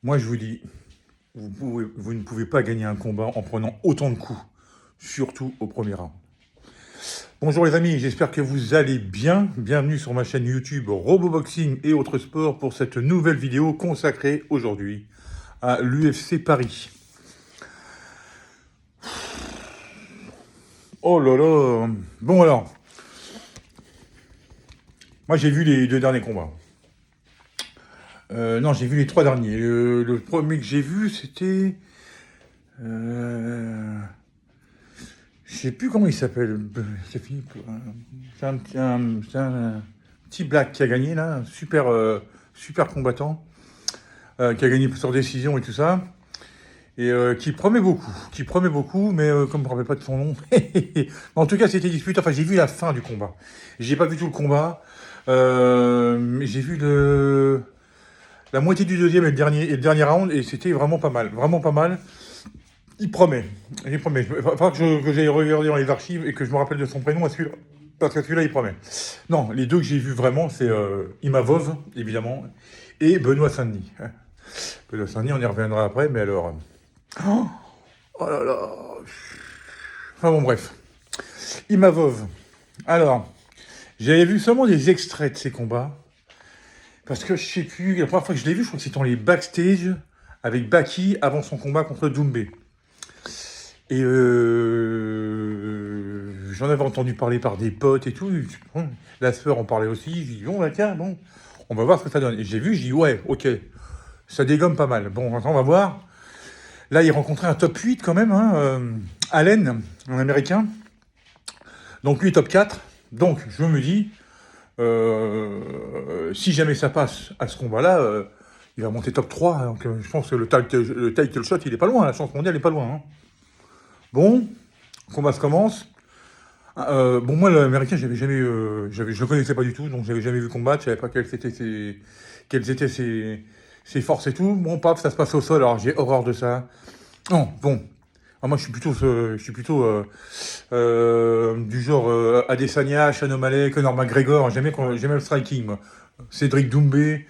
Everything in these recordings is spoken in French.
Moi, je vous dis, vous ne pouvez pas gagner un combat en prenant autant de coups, surtout au premier rang. Bonjour les amis, j'espère que vous allez bien. Bienvenue sur ma chaîne YouTube Roboboxing et autres sports pour cette nouvelle vidéo consacrée aujourd'hui à l'UFC Paris. Oh là là. Bon alors, moi j'ai vu les deux derniers combats. Non, j'ai vu les trois derniers. Le premier que j'ai vu, c'était... je sais plus comment il s'appelle. C'est fini. C'est un petit black qui a gagné, là. Super combattant. Qui a gagné sur décision et tout ça. Et qui promet beaucoup, mais comme je ne me rappelle pas de son nom. En tout cas, c'était disputé. Enfin, j'ai vu la fin du combat. J'ai pas vu tout le combat. Mais j'ai vu la moitié du deuxième et le dernier round, et c'était vraiment pas mal. Vraiment pas mal. Il promet. Il promet. Il va falloir que j'aille regarder dans les archives et que je me rappelle de son prénom, parce que celui-là, il promet. Non, les deux que j'ai vus vraiment, c'est Imavov, évidemment, et Benoît Saint-Denis. Benoît Saint-Denis, on y reviendra après, mais alors... Oh là là. Enfin bon, bref. Imavov. Alors, j'avais vu seulement des extraits de ces combats. Parce que je sais plus, la première fois que je l'ai vu, je crois que c'était dans les backstage avec Baki avant son combat contre Doumbé. Et j'en avais entendu parler par des potes et tout. Bon, la sœur en parlait aussi. Je dis, bon, bah, tiens, bon, on va voir ce que ça donne. Et j'ai vu, je dis, ouais, ok, ça dégomme pas mal. Bon, on va voir. Là, il rencontrait un top 8 quand même, hein, Allen, un américain. Donc lui, top 4. Donc, je me dis, si jamais ça passe à ce combat-là, il va monter top 3. Donc, je pense que le title shot, il est pas loin. La chance mondiale est pas loin. Hein. Bon, le combat se commence. Bon, moi, l'américain, je le connaissais pas du tout, donc j'avais jamais vu combattre. Je savais pas quelles étaient ses forces et tout. Bon, paf, ça se passe au sol. Alors, j'ai horreur de ça. Non, bon. Ah, moi, je suis plutôt du genre Adesanya, Sean O'Malley, Conor McGregor. J'aime le striking, moi. Cédric Doumbé.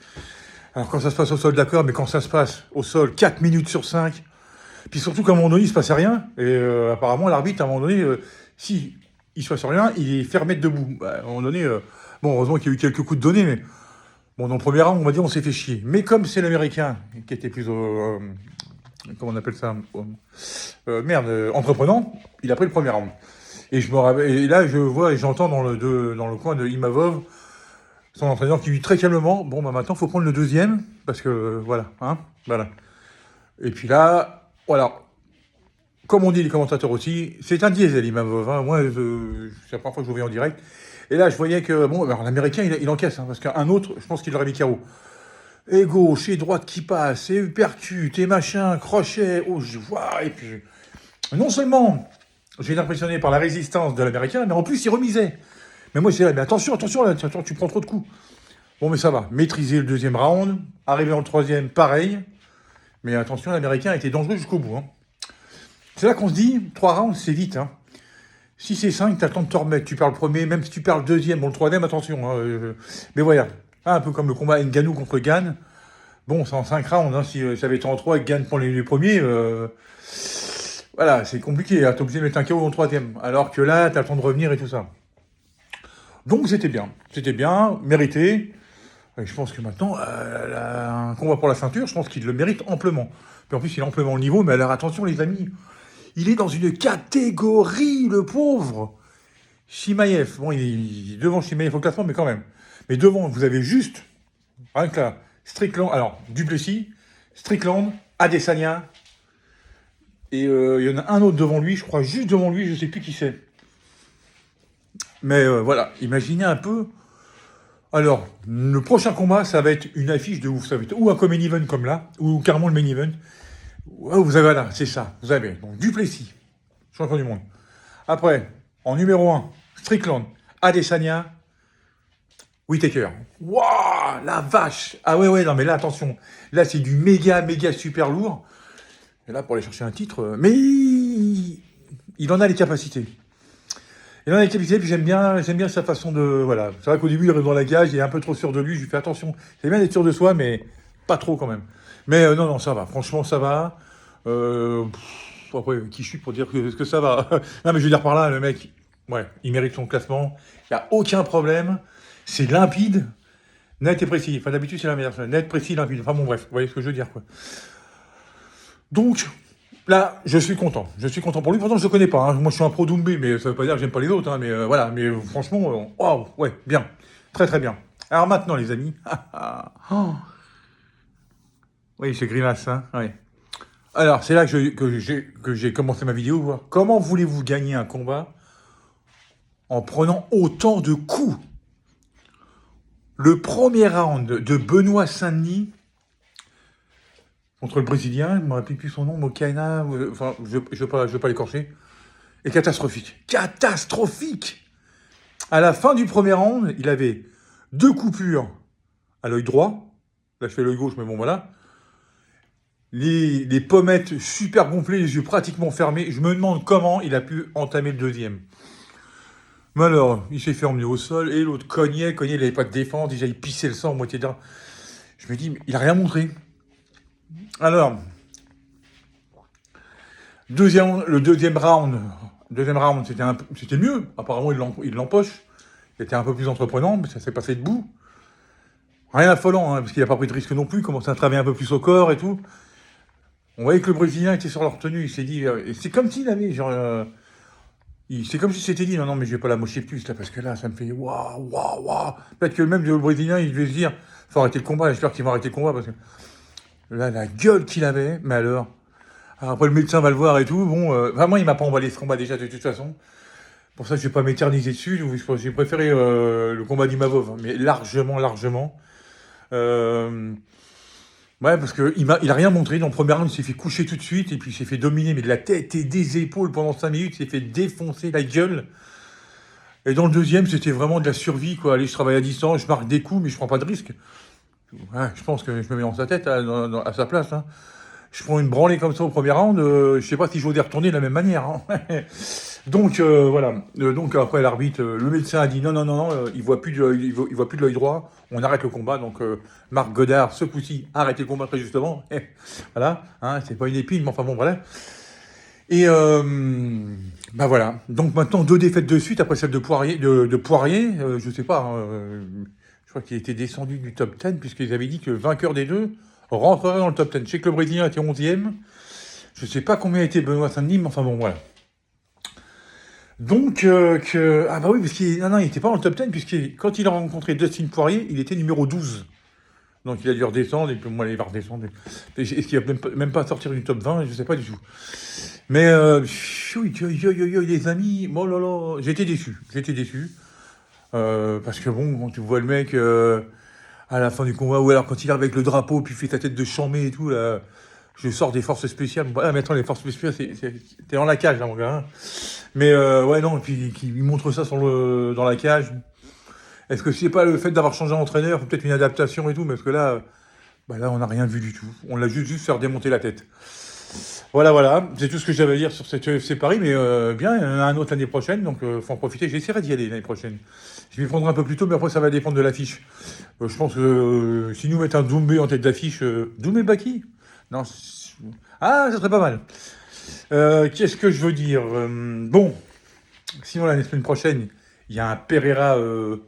Alors, quand ça se passe au sol, d'accord, mais quand ça se passe au sol, 4 minutes sur 5, puis surtout qu'à un moment donné, il se passait rien, et apparemment, l'arbitre, à un moment donné, si il se passe rien, il est fait remettre debout. Bah, à un moment donné, bon, heureusement qu'il y a eu quelques coups de donnés, mais bon, dans le premier round, on va dire, on s'est fait chier. Mais comme c'est l'Américain, qui était plus, comment on appelle ça, entreprenant, il a pris le premier round. Et je me rappelle, et là, je vois et j'entends dans le coin de Imavov, son entraîneur qui lui dit très calmement, bon, bah maintenant, il faut prendre le deuxième, parce que, voilà, hein, voilà. Et puis là, voilà, comme on dit les commentateurs aussi, c'est un diesel, Imavov, hein. Moi, c'est la première fois que je le voyais en direct. Et là, je voyais que, bon, alors, l'Américain, il encaisse, hein, parce qu'un autre, je pense qu'il l'aurait mis KO. Et gauche, et droite qui passe, et percute, et machin, crochet, oh, je vois, et puis... Non seulement j'ai été impressionné par la résistance de l'Américain, mais en plus, il remisait. Mais moi, je disais, mais attention, là, tu prends trop de coups. Bon, mais ça va, maîtriser le deuxième round, arriver dans le troisième, pareil. Mais attention, l'Américain a été dangereux jusqu'au bout. Hein. C'est là qu'on se dit, 3 rounds, c'est vite. Hein. Si c'est 5, t'as le temps de te remettre. Tu perds le premier, même si tu perds le deuxième. Bon, le troisième, attention. Hein, mais voilà, un peu comme le combat Ngannou contre Gane. Bon, c'est en 5 rounds. Hein, si ça avait été en 3 et que Gane prend les premiers, voilà, c'est compliqué. Hein, t'es obligé de mettre un KO dans le troisième. Alors que là, t'as le temps de revenir et tout ça. Donc, c'était bien, mérité. Et je pense que maintenant, un combat pour la ceinture, je pense qu'il le mérite amplement. Puis en plus, il a amplement le niveau. Mais alors, attention, les amis, il est dans une catégorie, le pauvre. Chimaev, bon, il est devant Chimaev au classement, mais quand même. Mais devant, vous avez juste, rien que là, Strickland, alors, Duplessis, Strickland, Adesanya, et il y en a un autre devant lui, je crois, juste devant lui, je sais plus qui c'est. Mais voilà, imaginez un peu. Alors, le prochain combat, ça va être une affiche de ouf. Ça va être ou un main event comme là, ou carrément le main event. Vous avez là, c'est ça. Vous avez donc Duplessis, champion du monde. Après, en numéro 1, Strickland, Adesanya, Whittaker. Waouh, la vache. Ah ouais, non mais là, attention. Là, c'est du méga super lourd. Et là, pour aller chercher un titre, mais il en a les capacités. Il en a les capacités, puis j'aime bien sa façon de... Voilà. C'est vrai qu'au début, il arrive dans la cage, il est un peu trop sûr de lui, je lui fais attention. C'est bien d'être sûr de soi, mais pas trop quand même. Mais non, non, ça va. Franchement, ça va. Après, qui je suis pour dire que ça va? Non, mais je veux dire par là, le mec, ouais, il mérite son classement. Il n'y a aucun problème. C'est limpide, net et précis. Enfin, d'habitude, c'est la meilleure. Net, précis, limpide. Enfin, bon, bref, vous voyez ce que je veux dire, quoi. Donc, là, je suis content. Je suis content pour lui. Pourtant, je ne le connais pas, hein. Moi, je suis un pro Doumbé, mais ça ne veut pas dire que j'aime pas les autres, hein. Mais voilà. Mais franchement, waouh, ouais, bien. Très, très bien. Alors maintenant, les amis. Oh. Oui, c'est grimace, hein. Ouais. Alors, c'est là que j'ai commencé ma vidéo. Voir comment voulez-vous gagner un combat en prenant autant de coups? Le premier round de Benoît Saint-Denis contre le Brésilien, je ne me rappelle plus son nom, Mokaina, enfin, je ne veux pas l'écorcher, est catastrophique. Catastrophique! À la fin du premier round, il avait 2 coupures à l'œil droit. Là, je fais l'œil gauche, mais bon, voilà. Les pommettes super gonflées, les yeux pratiquement fermés. Je me demande comment il a pu entamer le deuxième. Mais alors, il s'est fait emmener au sol, et l'autre cognait, il n'avait pas de défense, déjà il pissait le sang, moitié de... Je me dis, mais il n'a rien montré. Alors, le deuxième round, c'était mieux. Apparemment, il l'empoche. Il était un peu plus entreprenant, mais ça s'est passé debout. Rien d'affolant, hein, parce qu'il n'a pas pris de risque non plus, il commençait à travailler un peu plus au corps et tout. On voyait que le Brésilien était sur leur tenue, il s'est dit... c'est comme s'il avait, genre... c'est comme si c'était dit, non, mais je vais pas la mocher plus, là, parce que là, ça me fait waouh, waouh, waouh. Peut-être que même le Brésilien, il devait se dire, faut arrêter le combat, j'espère qu'ils vont arrêter le combat, parce que là, la gueule qu'il avait, mais alors après, le médecin va le voir et tout, bon, vraiment, il m'a pas emballé ce combat déjà, de toute façon. Pour ça, je vais pas m'éterniser dessus, j'ai préféré le combat d'Imavov, hein, mais largement, largement. Ouais, parce qu'il a rien montré. Dans le premier round, il s'est fait coucher tout de suite, et puis il s'est fait dominer, mais de la tête et des épaules pendant 5 minutes, il s'est fait défoncer la gueule. Et dans le deuxième, c'était vraiment de la survie, quoi. Allez, je travaille à distance, je marque des coups, mais je prends pas de risque. Ouais, je pense que je me mets dans sa tête, à sa place, hein. Je prends une branlée comme ça au premier round, je sais pas si j'osais retourner de la même manière, hein. Donc, voilà. Donc, après, l'arbitre, le médecin a dit non, non, non, non, il voit plus il voit plus de l'œil droit, on arrête le combat. Donc, Marc Godard, ce coup-ci, arrêtez le combat très justement. Voilà, hein, c'est pas une épine, mais enfin bon, voilà. Et, bah voilà. Donc, maintenant, 2 défaites de suite, après celle de Poirier, je sais pas, hein, je crois qu'il était descendu du top 10, puisqu'ils avaient dit que le vainqueur des deux rentrerait dans le top 10. Je sais que le Brésilien était 11e. Je sais pas combien était Benoît Saint-Denis, mais enfin bon, voilà. Donc, ah bah oui, parce qu'il non, il était pas dans le top 10, puisque quand il a rencontré Dustin Poirier, il était numéro 12. Donc il a dû redescendre, et puis moi, il va redescendre. Est-ce qu'il va même pas sortir du top 20? Je sais pas du tout. Mais, les amis, oh là là, j'étais déçu. Parce que bon, quand tu vois le mec à la fin du combat, ou alors quand il est avec le drapeau, puis il fait sa tête de chambé et tout, là, je sors des forces spéciales. Ah, mais attends, les forces spéciales, t'es dans la cage, là, mon gars, hein. Mais ouais, non, et puis il montre ça dans la cage. Est-ce que c'est pas le fait d'avoir changé d'entraîneur, peut-être une adaptation et tout, parce que là, bah là, on n'a rien vu du tout. On l'a juste faire démonter la tête. Voilà, voilà, c'est tout ce que j'avais à dire sur cette UFC Paris, mais bien, il y en a un autre l'année prochaine, donc faut en profiter. J'essaierai d'y aller l'année prochaine. Je m'y prendrai un peu plus tôt, mais après ça va dépendre de l'affiche. Je pense que si nous mettons un Doumbé en tête d'affiche, Doumbé Baki? Non, ah, ça serait pas mal. Qu'est-ce que je veux dire? Bon, sinon la semaine prochaine, il y a un Pereira au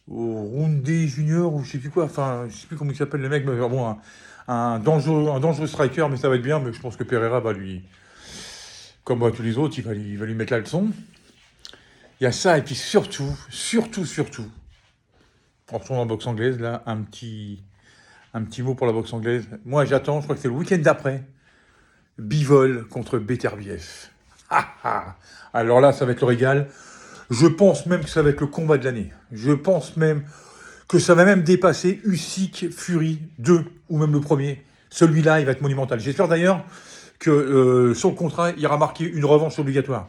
Roundé Junior, ou je sais plus quoi, enfin, je sais plus comment il s'appelle le mec, mais bon, un dangereux striker, mais ça va être bien, mais je pense que Pereira va lui, comme tous les autres, il va lui mettre la leçon. Il y a ça, et puis surtout, en retournant en boxe anglaise, là, un petit mot pour la boxe anglaise. Moi, j'attends, je crois que c'est le week-end d'après, Bivol contre Beterbiev. Alors là, ça va être le régal. Je pense même que ça va être le combat de l'année. Je pense même que ça va même dépasser Usyk Fury 2, ou même le premier. Celui-là, il va être monumental. J'espère d'ailleurs que sur le contrat, il y aura marqué une revanche obligatoire.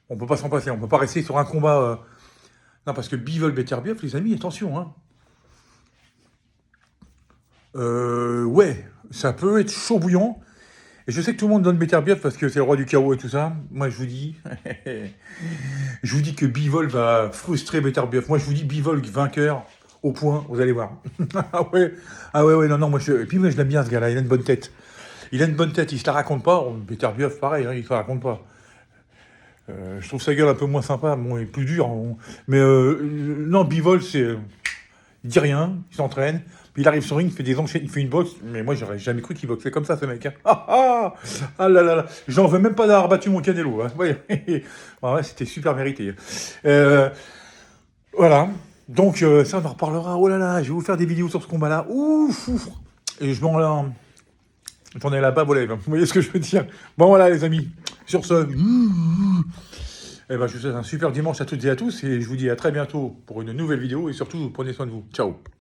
On ne peut pas s'en passer, on ne peut pas rester sur un combat... Non, parce que Bivol-Beterbiev, les amis, attention, hein. Ouais, ça peut être chaud bouillant. Et je sais que tout le monde donne Beterbiev parce que c'est le roi du chaos et tout ça. Moi, je vous dis... je vous dis que Bivol va frustrer Beterbiev. Moi, je vous dis Bivol vainqueur au point, vous allez voir. Ah ouais, non, moi, et puis moi, je l'aime bien, ce gars-là, il a une bonne tête. Il a une bonne tête, il se la raconte pas. Peter Buff, pareil, hein, il se la raconte pas. Je trouve sa gueule un peu moins sympa, bon, il est plus dur. Mais non, Bivol, il dit rien, il s'entraîne, puis il arrive sur le ring, il fait une boxe. Mais moi, j'aurais jamais cru qu'il boxait comme ça, ce mec. Hein. Ah là là là, j'en veux même pas d'avoir battu mon Canelo. Hein. Ouais, ouais, c'était super mérité. Voilà. Donc, ça, on en reparlera. Oh là là, je vais vous faire des vidéos sur ce combat-là. Ouf. Et j'en ai la bave aux lèvres. Vous voyez ce que je veux dire? Bon, voilà, les amis. Sur ce, je vous souhaite un super dimanche à toutes et à tous. Et je vous dis à très bientôt pour une nouvelle vidéo. Et surtout, prenez soin de vous. Ciao.